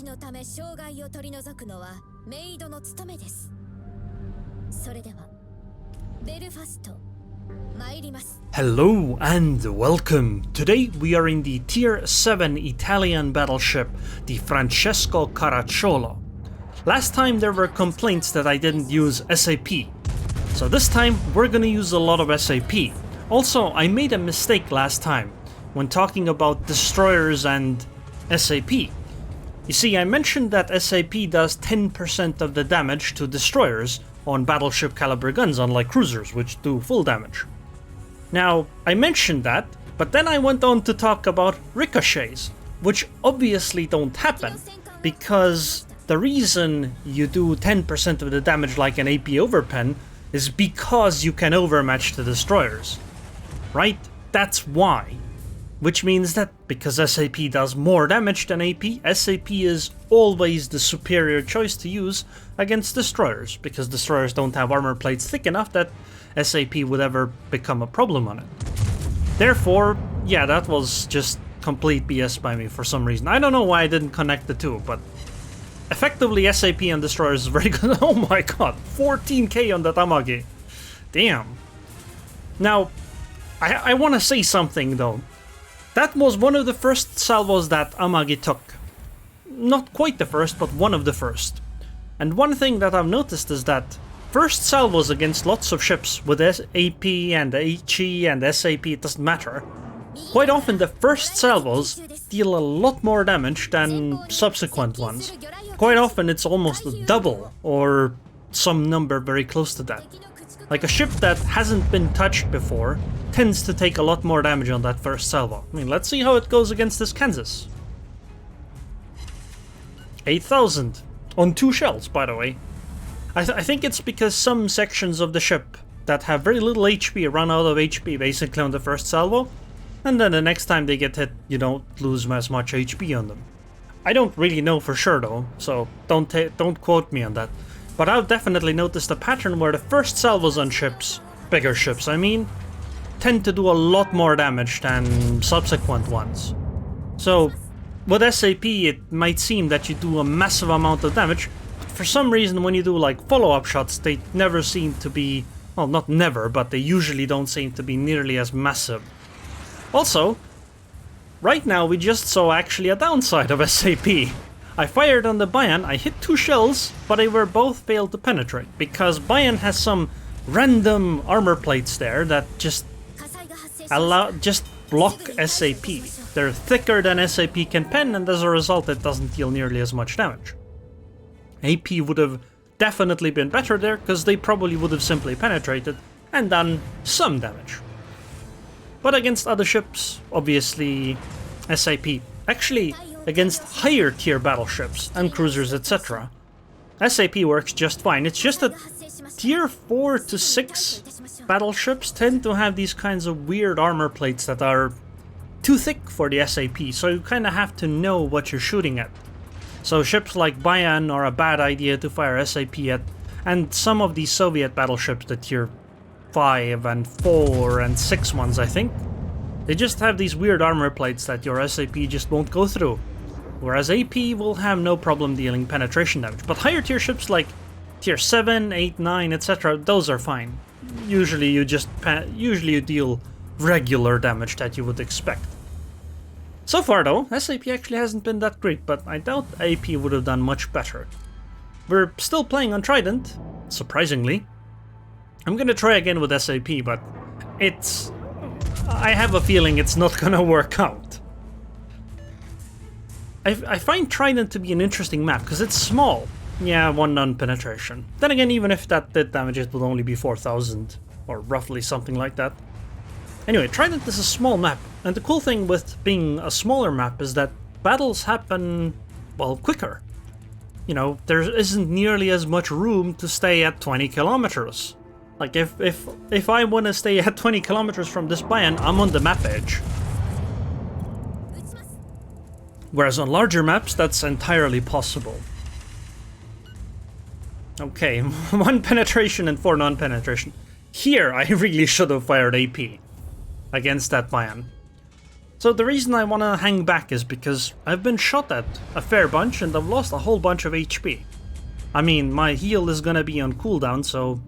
のため障害を取り除くのはメイドの務めです。それではベルファスト参ります。 Hello and welcome. Today we are in the Tier 7 Italian battleship, the Francesco Caracciolo. Last time there were complaints that I didn't use SAP, so this time we're gonna use a lot of SAP. Also, I made a mistake last time when talking about destroyers and SAP. You see, I mentioned that SAP does 10% of the damage to destroyers on battleship caliber guns, unlike cruisers, which do full damage. Now, I mentioned that, but then I went on to talk about ricochets, which obviously don't happen, because the reason you do 10% of the damage like an AP overpen is because you can overmatch the destroyers. Right? That's why. Which means that because SAP does more damage than AP, SAP is always the superior choice to use against destroyers, because destroyers don't have armor plates thick enough that SAP would ever become a problem on it. Therefore, yeah, that was just complete BS by me for some reason. I don't know why I didn't connect the two, but effectively SAP and destroyers is very good. Oh my god, 14k on that Amagi. Damn. Now, I want to say something though. That was one of the first salvos that Amagi took. Not quite the first, but one of the first. And one thing that I've noticed is that first salvos against lots of ships with AP and HE and SAP, it doesn't matter. Quite often the first salvos deal a lot more damage than subsequent ones. Quite often it's almost a double, or some number very close to that. Like a ship that hasn't been touched before tends to take a lot more damage on that first salvo. I mean, let's see how it goes against this Kansas. 8,000 on 2 shells, by the way. I think it's because some sections of the ship that have very little HP run out of HP basically on the first salvo, and then the next time they get hit, you don't lose as much HP on them. I don't really know for sure though, so don't quote me on that. But I've definitely noticed a pattern where the first salvos on ships, bigger ships I mean, tend to do a lot more damage than subsequent ones. So, with SAP it might seem that you do a massive amount of damage, but for some reason when you do like follow-up shots they never seem to be, well not never, but they usually don't seem to be nearly as massive. Also, right now we just saw actually a downside of SAP. I fired on the Bayan, I hit 2 shells, but they were both failed to penetrate, because Bayan has some random armor plates there that just block SAP. They're thicker than SAP can pen, and as a result it doesn't deal nearly as much damage. AP would have definitely been better there, because they probably would have simply penetrated and done some damage. But against other ships, obviously SAP. Actually, against higher tier battleships and cruisers, etc., SAP works just fine. It's just that tier 4 to 6 battleships tend to have these kinds of weird armor plates that are too thick for the SAP, so you kind of have to know what you're shooting at. So ships like Bayan are a bad idea to fire SAP at, and some of these Soviet battleships, the tier 5 and 4 and 6 ones I think, they just have these weird armor plates that your SAP just won't go through. Whereas AP will have no problem dealing penetration damage. But higher tier ships like tier 7, 8, 9, etc., those are fine. Usually you deal regular damage that you would expect. So far though, SAP actually hasn't been that great, but I doubt AP would have done much better. We're still playing on Trident, surprisingly. I'm gonna try again with SAP, but I have a feeling it's not gonna work out. I find Trident to be an interesting map, because it's small. Yeah, 1 non-penetration. Then again, even if that did damage, it would only be 4,000, or roughly something like that. Anyway, Trident is a small map, and the cool thing with being a smaller map is that battles happen, well, quicker. You know, there isn't nearly as much room to stay at 20 kilometers. Like, if I want to stay at 20 kilometers from this Bayan, I'm on the map edge. Whereas on larger maps, that's entirely possible. Okay, 1 penetration and 4 non-penetration. Here, I really should have fired AP against that Bayan. So the reason I want to hang back is because I've been shot at a fair bunch and I've lost a whole bunch of HP. I mean, my heal is gonna be on cooldown, so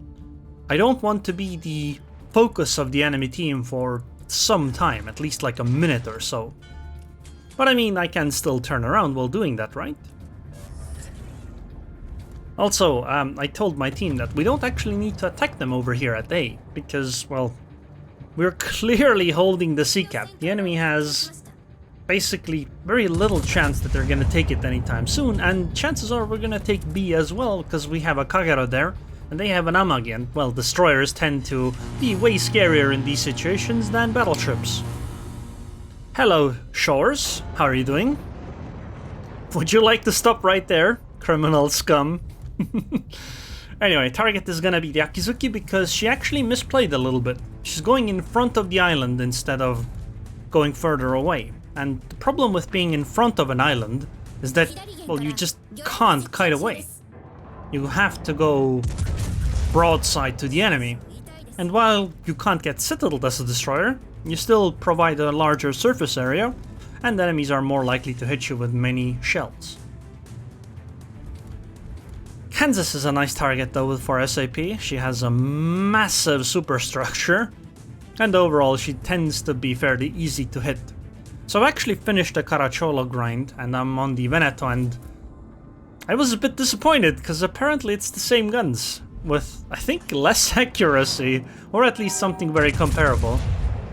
I don't want to be the focus of the enemy team for some time, at least like a minute or so. But I mean, I can still turn around while doing that, right? Also, I told my team that we don't actually need to attack them over here at A, because, well, we're clearly holding the sea cap. The enemy has basically very little chance that they're gonna take it anytime soon, and chances are we're gonna take B as well, because we have a Kagero there, and they have an Amagi, and, well, destroyers tend to be way scarier in these situations than battleships. Hello, shores. How are you doing? Would you like to stop right there, criminal scum? Anyway, target is gonna be the Akizuki because she actually misplayed a little bit. She's going in front of the island instead of going further away. And the problem with being in front of an island is that, well, you just can't kite away. You have to go broadside to the enemy. And while you can't get citadel as a destroyer, you still provide a larger surface area, and enemies are more likely to hit you with many shells. Kansas is a nice target though for SAP. She has a massive superstructure, and overall she tends to be fairly easy to hit. So I've actually finished the Caracciolo grind, and I'm on the Veneto, and I was a bit disappointed because apparently it's the same guns with, I think, less accuracy, or at least something very comparable.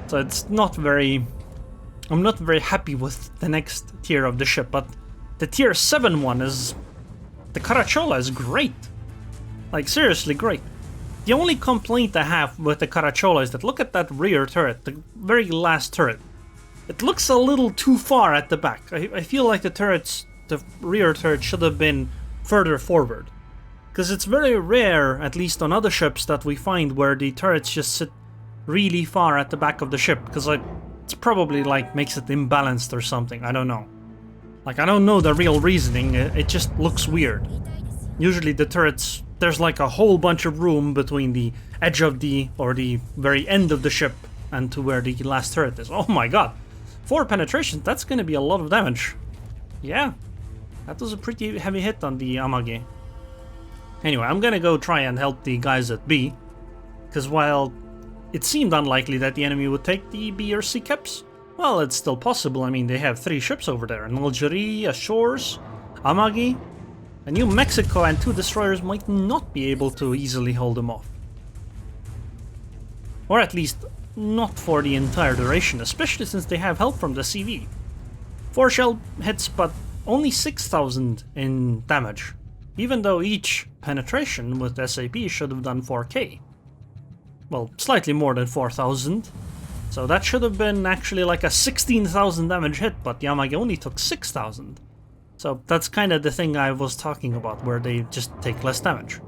So it's not very... I'm not very happy with the next tier of the ship, but the tier 7 one is... The Caracciolo is great. Like, seriously great. The only complaint I have with the Caracciolo is that look at that rear turret, the very last turret. It looks a little too far at the back. I feel like the rear turret should have been further forward. Because it's very rare, at least on other ships, that we find where the turrets just sit really far at the back of the ship. Because it's probably like makes it imbalanced or something, I don't know. Like, I don't know the real reasoning, it just looks weird. Usually the turrets, there's like a whole bunch of room between the edge of the very end of the ship and to where the last turret is. Oh my god! 4 penetrations, that's gonna be a lot of damage. Yeah, that was a pretty heavy hit on the Amagi. Anyway, I'm gonna go try and help the guys at B, because while it seemed unlikely that the enemy would take the B or C caps, well, it's still possible. I mean, they have 3 ships over there, an Algeria, a Shores, Amagi, and New Mexico, and 2 destroyers might not be able to easily hold them off. Or at least not for the entire duration, especially since they have help from the CV. 4 shell hits, but only 6,000 in damage, even though each penetration with SAP should have done 4k. Well, slightly more than 4,000. So that should have been actually like a 16,000 damage hit, but Yamagi only took 6,000. So that's kind of the thing I was talking about, where they just take less damage.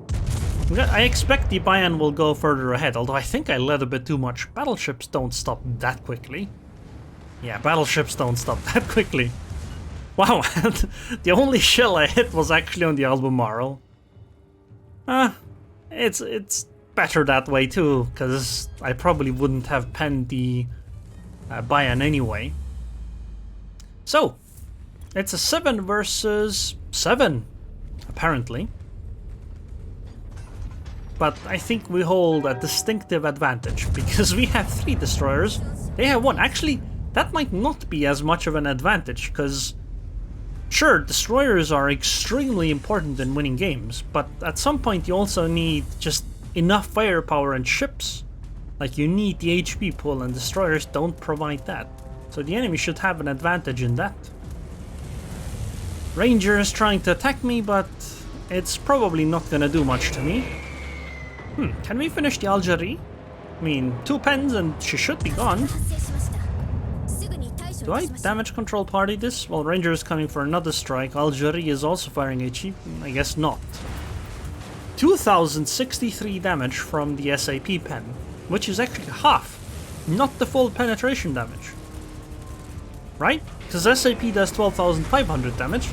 I expect the Bayan will go further ahead, although I think I led a bit too much. Battleships don't stop that quickly. Yeah, battleships don't stop that quickly. Wow, the only shell I hit was actually on the Albemarle. It's better that way too, because I probably wouldn't have penned the Bayan anyway. So, it's a 7 versus 7, apparently. But I think we hold a distinctive advantage, because we have 3 destroyers, they have 1. Actually, that might not be as much of an advantage, because sure, destroyers are extremely important in winning games, but at some point you also need just enough firepower and ships. Like, you need the HP pool, and destroyers don't provide that. So the enemy should have an advantage in that. Ranger is trying to attack me, but it's probably not gonna do much to me. Can we finish the Algerie? I mean, 2 pens and she should be gone. Do I damage control party this? Well, Ranger is coming for another strike. Algerie is also firing HE. I guess not. 2,063 damage from the SAP pen, which is actually half, not the full penetration damage. Right? Because SAP does 12,500 damage.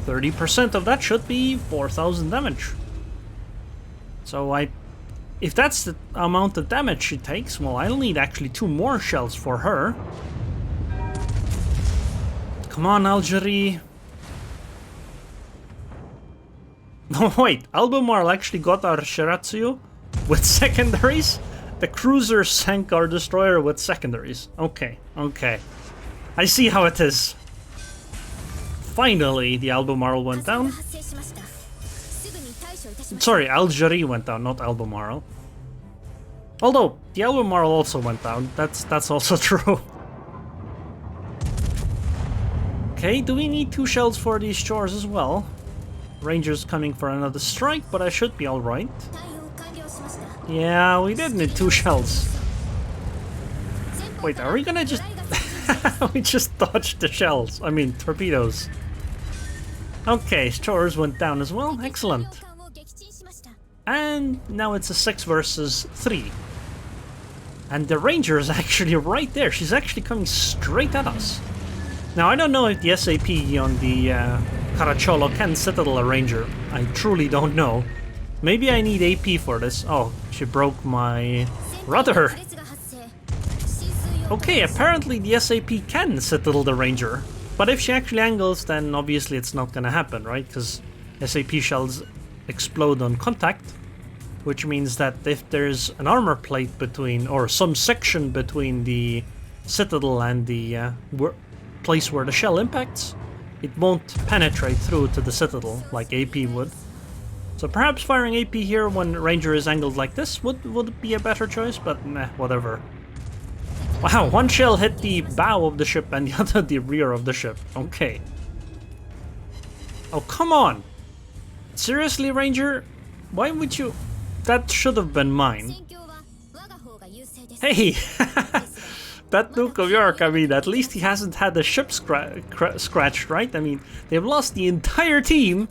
30% of that should be 4,000 damage. So if that's the amount of damage she takes, well, I'll need actually 2 more shells for her. Come on, Algeria. No, wait. Albemarle actually got our Shiratsuyu with secondaries? The cruiser sank our destroyer with secondaries. Okay, okay. I see how it is. Finally, the Albemarle went down. Sorry, Algeria went down, not Albemarle. Although, the Albemarle also went down. That's also true. Okay, do we need 2 shells for these chores as well? Rangers coming for another strike, but I should be alright. Yeah, we did need 2 shells. Wait, are we gonna just... we just dodged the shells. I mean, torpedoes. Okay, chores went down as well. Excellent. And now it's a 6 versus 3. And the Ranger is actually right there. She's actually coming straight at us. Now, I don't know if the SAP on the Caracciolo can citadel a Ranger. I truly don't know. Maybe I need AP for this. Oh, she broke my rudder. Okay, apparently the SAP can citadel the Ranger. But if she actually angles, then obviously it's not gonna happen, right? Because SAP shells explode on contact. Which means that if there's an armor plate between, or some section between the citadel and the place where the shell impacts, it won't penetrate through to the citadel like AP would. So perhaps firing AP here when Ranger is angled like this would be a better choice, but meh, whatever. Wow, 1 shell hit the bow of the ship and the other the rear of the ship. Okay. Oh, come on! Seriously, Ranger? Why would you... That should have been mine. Hey! That Duke of York, I mean, at least he hasn't had the ship scratched, right? I mean, they've lost the entire team,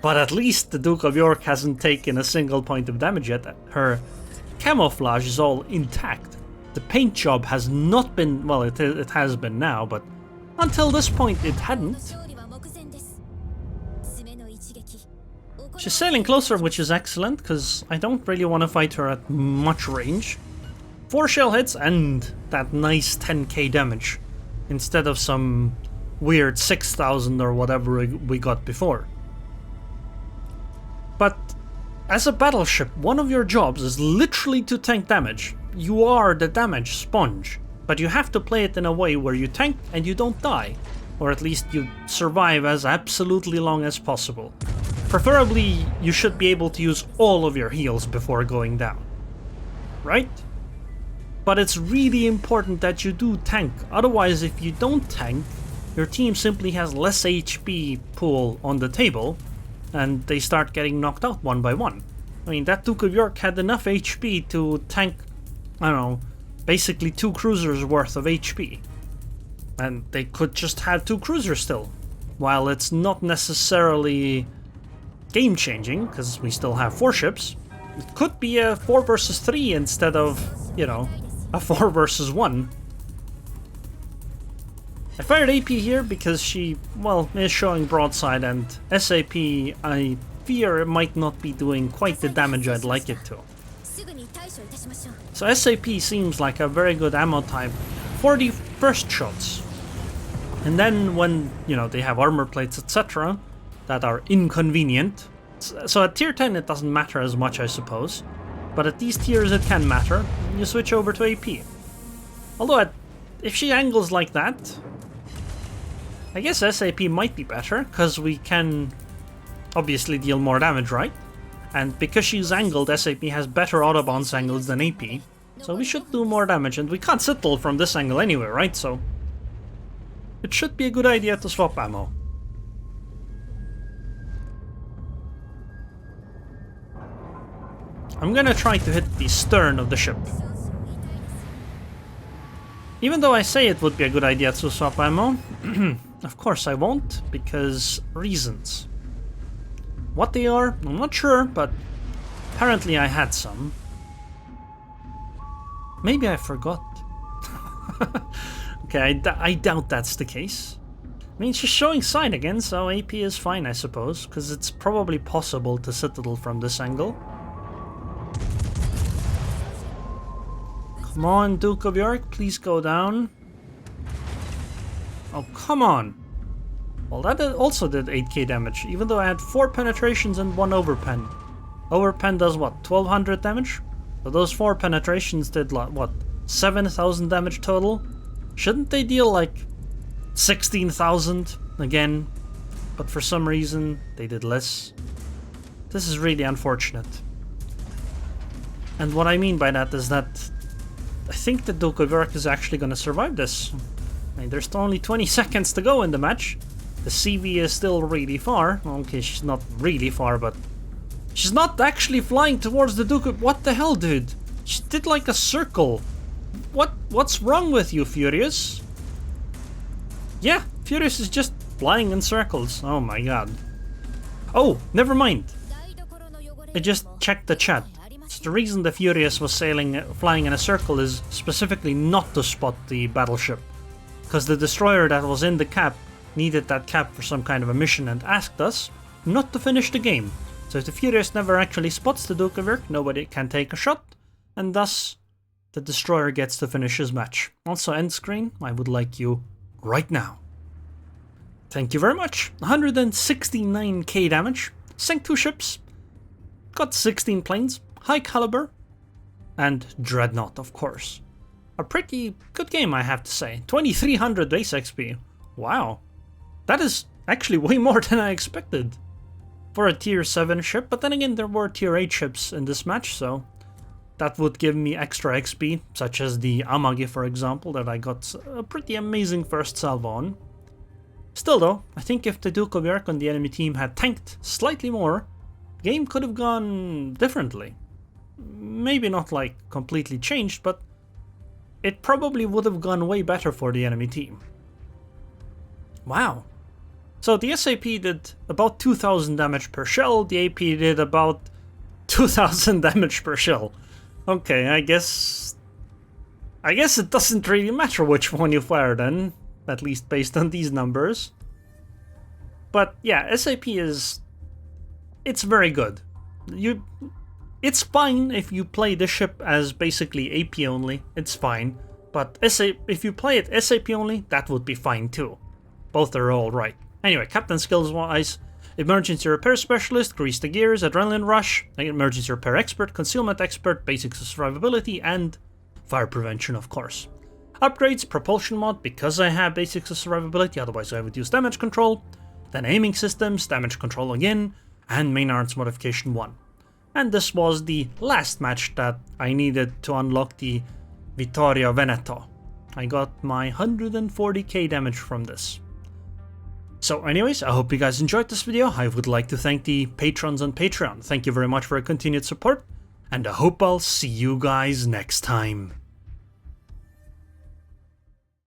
but at least the Duke of York hasn't taken a single point of damage yet. Her camouflage is all intact. The paint job has not been, well, it has been now, but until this point it hadn't. She's sailing closer, which is excellent, because I don't really want to fight her at much range. 4 shell hits and that nice 10k damage, instead of some weird 6,000 or whatever we got before. But as a battleship, one of your jobs is literally to tank damage. You are the damage sponge, but you have to play it in a way where you tank and you don't die, or at least you survive as absolutely long as possible. Preferably, you should be able to use all of your heals before going down, right? But it's really important that you do tank, otherwise if you don't tank, your team simply has less HP pool on the table, and they start getting knocked out one by one. I mean, that Duke of York had enough HP to tank, I don't know, basically 2 cruisers worth of HP. And they could just have 2 cruisers still, while it's not necessarily game-changing, because we still have 4 ships. It could be a 4 versus 3 instead of, you know, a 4 versus 1. I fired AP here because she, well, is showing broadside, and SAP, I fear it might not be doing quite the damage I'd like it to. So SAP seems like a very good ammo type for the first shots. And then when, you know, they have armor plates, etc., that are inconvenient. So at tier 10 it doesn't matter as much, I suppose. But at these tiers it can matter. You switch over to AP. Although if she angles like that, I guess SAP might be better, because we can obviously deal more damage, right? And because she's angled, SAP has better autobounce angles than AP. So we should do more damage, and we can't citadel from this angle anyway, right? So it should be a good idea to swap ammo. I'm gonna try to hit the stern of the ship. Even though I say it would be a good idea to swap ammo, of course I won't, because reasons. What they are, I'm not sure, but apparently I had some. Maybe I forgot. Okay, I doubt that's the case. I mean, she's showing side again, so AP is fine, I suppose, because it's probably possible to citadel from this angle. Come on, Duke of York, please go down. Oh, come on. Well, that also did 8k damage, even though I had 4 penetrations and 1 overpen. Overpen does what, 1200 damage? So those 4 penetrations did like, what, 7000 damage total? Shouldn't they deal like 16,000 again? But for some reason, they did less. This is really unfortunate. And what I mean by that is that I think the Duke of York is actually going to survive this. I mean, there's only 20 seconds to go in the match. The CV is still really far. Okay, she's not really far, but she's not actually flying towards the Duke of... What the hell, dude? She did like a circle. What's wrong with you, Furious? Yeah, Furious is just flying in circles. Oh my god. Oh, never mind. I just checked the chat. So the reason the Furious was flying in a circle is specifically not to spot the battleship. Because the destroyer that was in the cap needed that cap for some kind of a mission and asked us not to finish the game. So if the Furious never actually spots the Duke of York, nobody can take a shot, and thus the destroyer gets to finish his match. Also, end screen, I would like you right now. Thank you very much. 169k damage, sank 2 ships, got 16 planes, high caliber, and Dreadnought, of course. A pretty good game, I have to say. 2300 base XP. Wow. That is actually way more than I expected for a tier 7 ship, but then again there were tier 8 ships in this match, so that would give me extra XP, such as the Amagi, for example, that I got a pretty amazing first salvo on. Still though, I think if the Duke of York on the enemy team had tanked slightly more, the game could have gone differently. Maybe not like completely changed, but it probably would have gone way better for the enemy team. Wow. So the SAP did about 2000 damage per shell, the AP did about 2000 damage per shell. Okay, I guess it doesn't really matter which one you fire then, at least based on these numbers. But yeah, SAP it's very good. It's fine if you play the ship as basically AP only, it's fine. But if you play it SAP only, that would be fine too. Both are alright. Anyway, captain skills wise, emergency repair specialist, grease the gears, adrenaline rush, emergency repair expert, concealment expert, basics of survivability, and fire prevention, of course. Upgrades, propulsion mod, because I have basics of survivability, otherwise I would use damage control. Then aiming systems, damage control again, and main arms modification 1. And this was the last match that I needed to unlock the Vittorio Veneto. I got my 140k damage from this. So anyways, I hope you guys enjoyed this video. I would like to thank the patrons on Patreon. Thank you very much for your continued support, and I hope I'll see you guys next time.